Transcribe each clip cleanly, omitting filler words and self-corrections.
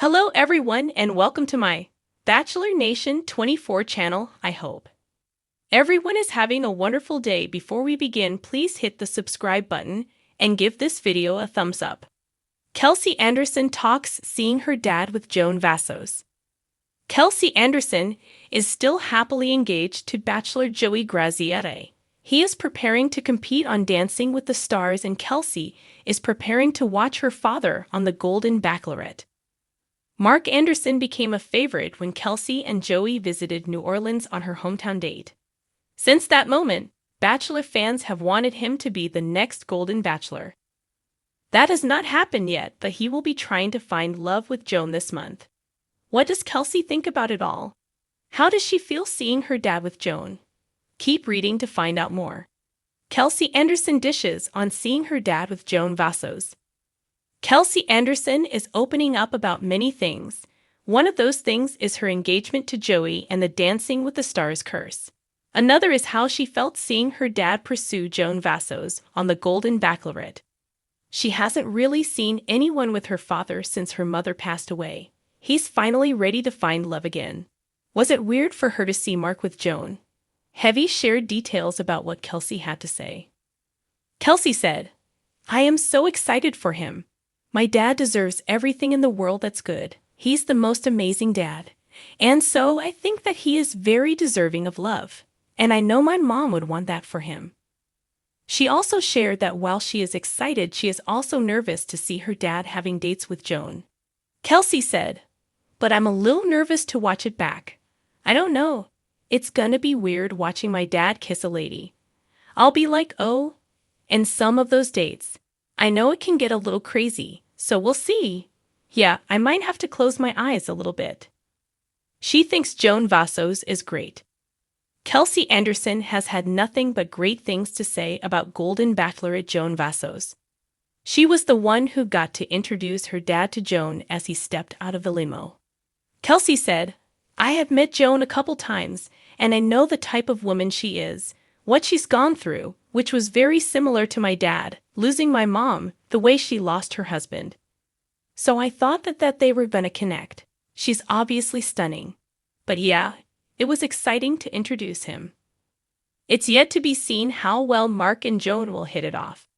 Hello everyone and welcome to my Bachelor Nation 24 channel, I hope. Everyone is having a wonderful day. Before we begin, please hit the subscribe button and give this video a thumbs up. Kelsey Anderson talks seeing her dad with Joan Vassos. Kelsey Anderson is still happily engaged to Bachelor Joey Graziere. He is preparing to compete on Dancing with the Stars and Kelsey is preparing to watch her father on the Golden Bachelorette. Mark Anderson became a favorite when Kelsey and Joey visited New Orleans on her hometown date. Since that moment, Bachelor fans have wanted him to be the next Golden Bachelor. That has not happened yet, but he will be trying to find love with Joan this month. What does Kelsey think about it all? How does she feel seeing her dad with Joan? Keep reading to find out more. Kelsey Anderson dishes on seeing her dad with Joan Vassos. Kelsey Anderson is opening up about many things. One of those things is her engagement to Joey and the Dancing with the Stars curse. Another is how she felt seeing her dad pursue Joan Vassos on the Golden Bachelorette. She hasn't really seen anyone with her father since her mother passed away. He's finally ready to find love again. Was it weird for her to see Mark with Joan? Heavy shared details about what Kelsey had to say. Kelsey said, "I am so excited for him. My dad deserves everything in the world that's good. He's the most amazing dad. And so I think that he is very deserving of love. And I know my mom would want that for him." She also shared that while she is excited, she is also nervous to see her dad having dates with Joan. Kelsey said, "But I'm a little nervous to watch it back. I don't know. It's gonna be weird watching my dad kiss a lady. I'll be like, oh." And some of those dates. I know it can get a little crazy. So we'll see. Yeah, I might have to close my eyes a little bit. She thinks Joan Vassos is great. Kelsey Anderson has had nothing but great things to say about Golden Bachelorette Joan Vassos. She was the one who got to introduce her dad to Joan as he stepped out of the limo. Kelsey said, "I have met Joan a couple times, and I know the type of woman she is, what she's gone through, which was very similar to my dad, losing my mom, the way she lost her husband. So I thought that they were gonna connect. She's obviously stunning. But yeah, it was exciting to introduce him." It's yet to be seen how well Mark and Joan will hit it off.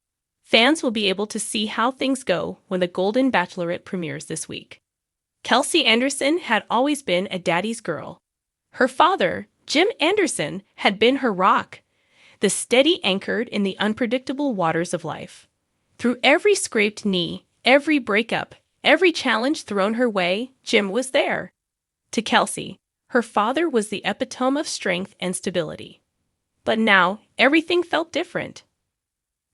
Fans will be able to see how things go when the Golden Bachelorette premieres this week. Kelsey Anderson had always been a daddy's girl. Her father, Jim Anderson, had been her rock, the steady anchored in the unpredictable waters of life. Through every scraped knee, every breakup, every challenge thrown her way, Jim was there. To Kelsey, her father was the epitome of strength and stability. But now, everything felt different.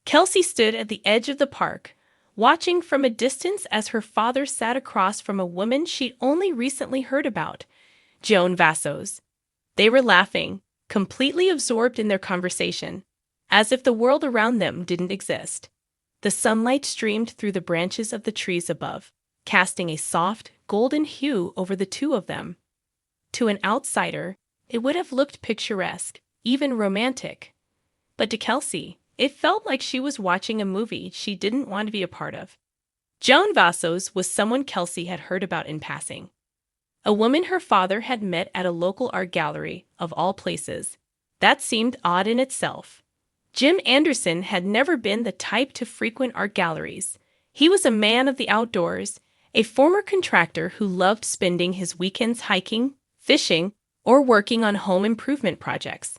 Kelsey stood at the edge of the park, watching from a distance as her father sat across from a woman she'd only recently heard about, Joan Vassos. They were laughing, completely absorbed in their conversation, as if the world around them didn't exist. The sunlight streamed through the branches of the trees above, casting a soft, golden hue over the two of them. To an outsider, it would have looked picturesque, even romantic. But to Kelsey, it felt like she was watching a movie she didn't want to be a part of. Joan Vassos was someone Kelsey had heard about in passing. A woman her father had met at a local art gallery, of all places. That seemed odd in itself. Jim Anderson had never been the type to frequent art galleries. He was a man of the outdoors, a former contractor who loved spending his weekends hiking, fishing, or working on home improvement projects.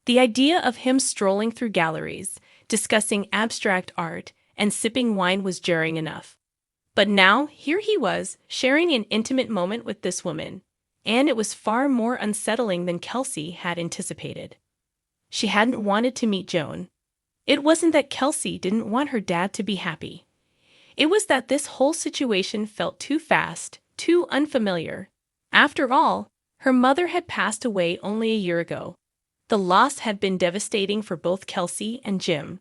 The idea of him strolling through galleries, discussing abstract art, and sipping wine was jarring enough. But now, here he was, sharing an intimate moment with this woman, and it was far more unsettling than Kelsey had anticipated. She hadn't wanted to meet Joan. It wasn't that Kelsey didn't want her dad to be happy. It was that this whole situation felt too fast, too unfamiliar. After all, her mother had passed away only a year ago. The loss had been devastating for both Kelsey and Jim.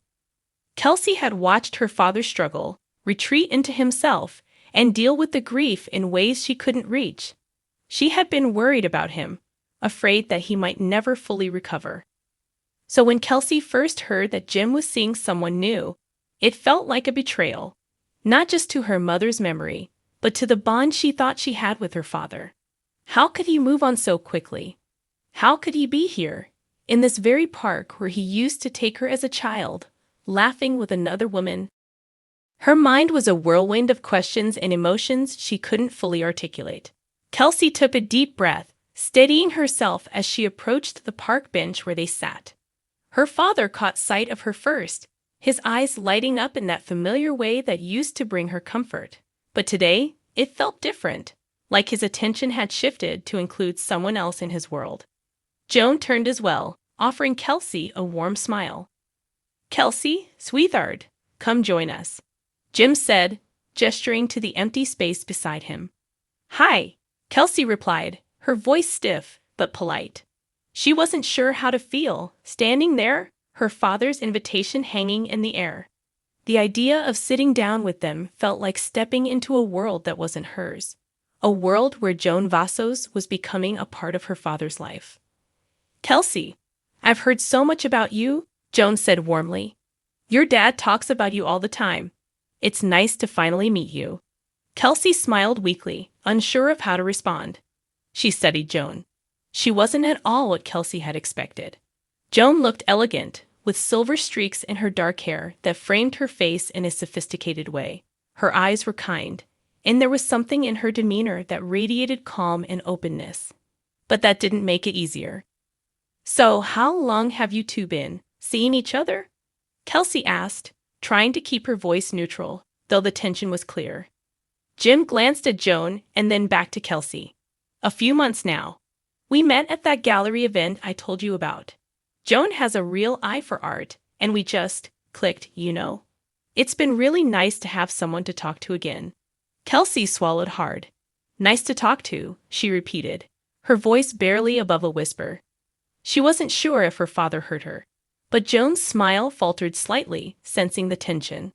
Kelsey had watched her father struggle, retreat into himself, and deal with the grief in ways she couldn't reach. She had been worried about him, afraid that he might never fully recover. So when Kelsey first heard that Jim was seeing someone new, it felt like a betrayal, not just to her mother's memory, but to the bond she thought she had with her father. How could he move on so quickly? How could he be here, in this very park where he used to take her as a child, laughing with another woman? Her mind was a whirlwind of questions and emotions she couldn't fully articulate. Kelsey took a deep breath, steadying herself as she approached the park bench where they sat. Her father caught sight of her first, his eyes lighting up in that familiar way that used to bring her comfort. But today, it felt different, like his attention had shifted to include someone else in his world. Joan turned as well, offering Kelsey a warm smile. "Kelsey, sweetheart, come join us," Jim said, gesturing to the empty space beside him. "Hi," Kelsey replied, her voice stiff but polite. She wasn't sure how to feel, standing there, her father's invitation hanging in the air. The idea of sitting down with them felt like stepping into a world that wasn't hers, a world where Joan Vassos was becoming a part of her father's life. "Kelsey, I've heard so much about you," Joan said warmly. "Your dad talks about you all the time. It's nice to finally meet you." Kelsey smiled weakly, unsure of how to respond. She studied Joan. She wasn't at all what Kelsey had expected. Joan looked elegant, with silver streaks in her dark hair that framed her face in a sophisticated way. Her eyes were kind, and there was something in her demeanor that radiated calm and openness. But that didn't make it easier. "So, how long have you two been seeing each other?" Kelsey asked, trying to keep her voice neutral, though the tension was clear. Jim glanced at Joan and then back to Kelsey. "A few months now. We met at that gallery event I told you about. Joan has a real eye for art, and we just clicked, you know. It's been really nice to have someone to talk to again." Kelsey swallowed hard. "Nice to talk to," she repeated, her voice barely above a whisper. She wasn't sure if her father heard her, but Joan's smile faltered slightly, sensing the tension.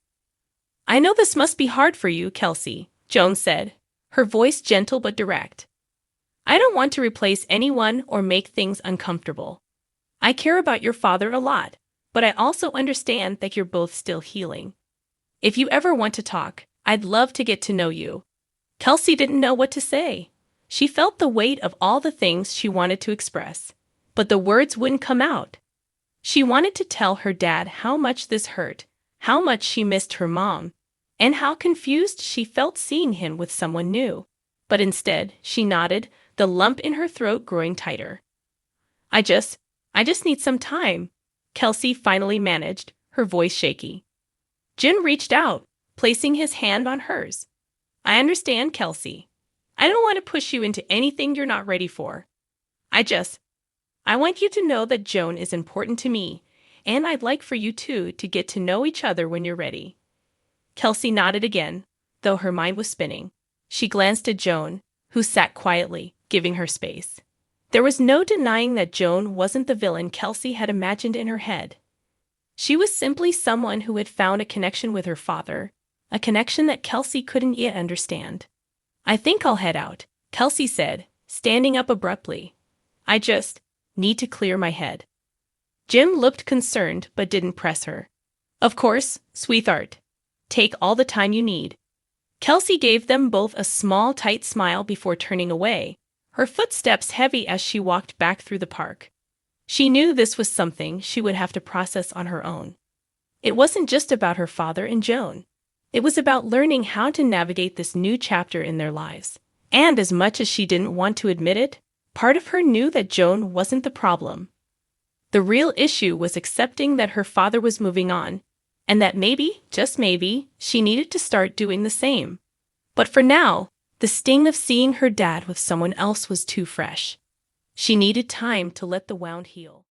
"I know this must be hard for you, Kelsey," Joan said, her voice gentle but direct. "I don't want to replace anyone or make things uncomfortable. I care about your father a lot, but I also understand that you're both still healing. If you ever want to talk, I'd love to get to know you." Kelsey didn't know what to say. She felt the weight of all the things she wanted to express, but the words wouldn't come out. She wanted to tell her dad how much this hurt, how much she missed her mom, and how confused she felt seeing him with someone new. But instead, she nodded, the lump in her throat growing tighter. I just need some time," Kelsey finally managed, her voice shaky. Jim reached out, placing his hand on hers. "I understand, Kelsey. I don't want to push you into anything you're not ready for. I want you to know that Joan is important to me, and I'd like for you two to get to know each other when you're ready." Kelsey nodded again, though her mind was spinning. She glanced at Joan, who sat quietly, giving her space. There was no denying that Joan wasn't the villain Kelsey had imagined in her head. She was simply someone who had found a connection with her father, a connection that Kelsey couldn't yet understand. "I think I'll head out," Kelsey said, standing up abruptly. "I just need to clear my head." Jim looked concerned but didn't press her. "Of course, sweetheart. Take all the time you need." Kelsey gave them both a small, tight smile before turning away, her footsteps heavy as she walked back through the park. She knew this was something she would have to process on her own. It wasn't just about her father and Joan. It was about learning how to navigate this new chapter in their lives. And as much as she didn't want to admit it, part of her knew that Joan wasn't the problem. The real issue was accepting that her father was moving on, and that maybe, just maybe, she needed to start doing the same. But for now, the sting of seeing her dad with someone else was too fresh. She needed time to let the wound heal.